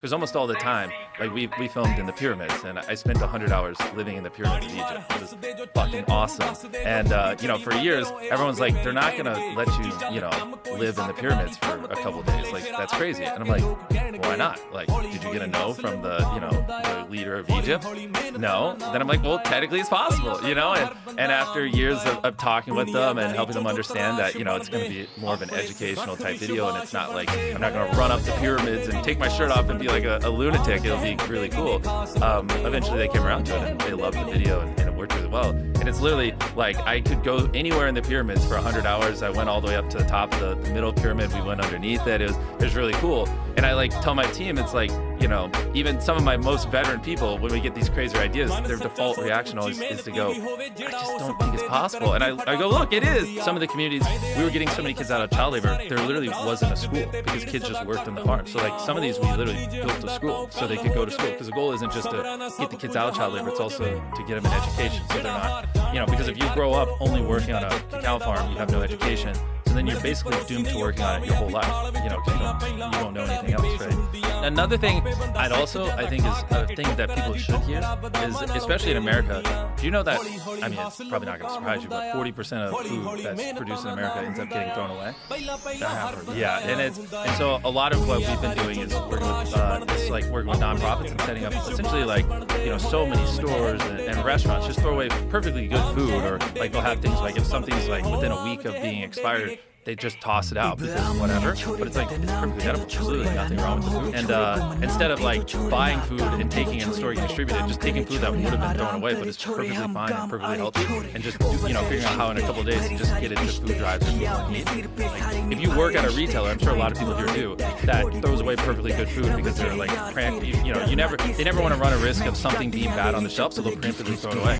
Because almost all the time, like we filmed in the pyramids, and I spent 100 hours living in the pyramids of Egypt. It was fucking awesome. And you know, for years, everyone's like, they're not gonna let you, you know, live in the pyramids for a couple of days. Like, that's crazy. And I'm like, why not? Like, did you get a no from the, you know, the leader of Egypt? No. Then I'm like, well, technically it's possible, you know. And after years of talking with them and helping them understand that, you know, it's gonna be more of an educational type video, and it's not like I'm not gonna run up the pyramids and take my shirt off and be like a lunatic. It'll be really cool. Eventually they came around to it and they loved the video, and it worked really well. And it's literally like I could go anywhere in the pyramids for 100 hours. I went all the way up to the top of the middle pyramid. We went underneath it. It was really cool. And I like tell my team, it's like, you know, even some of my most veteran people, when we get these crazy ideas, their default reaction always is to go, I just don't think it's possible. And I go, look, it is. Some of the communities, we were getting so many kids out of child labor, there literally wasn't a school because kids just worked on the farm. So like some of these, we literally built a school so they could go to school, because the goal isn't just to get the kids out of child labor, it's also to get them an education so they're not, you know, because if you grow up only working on a cacao farm, you have no education. So then you're basically doomed to working on it your whole life, you know, because you don't know anything else, right? Another thing I think is a thing that people should hear is, especially in America, do you know that, I mean, it's probably not going to surprise you, but 40% of food that's produced in America ends up getting thrown away? Yeah, and so a lot of what we've been doing is working with nonprofits and setting up essentially like, you know, so many stores and restaurants just throw away perfectly good food, or like they'll have things like if something's like within a week of being expired, they just toss it out because whatever, but it's like, it's perfectly edible. There's literally nothing wrong with the food. And instead of like buying food and taking it in the store and distributing it, just taking food that would have been thrown away, but it's perfectly fine and perfectly healthy, and just, you know, figuring out how in a couple of days to just get it to food drives and people need. Like, if you work at a retailer, I'm sure a lot of people here do, that throws away perfectly good food because they're like, you know, they never want to run a risk of something being bad on the shelf, so they'll preemptively throw it away.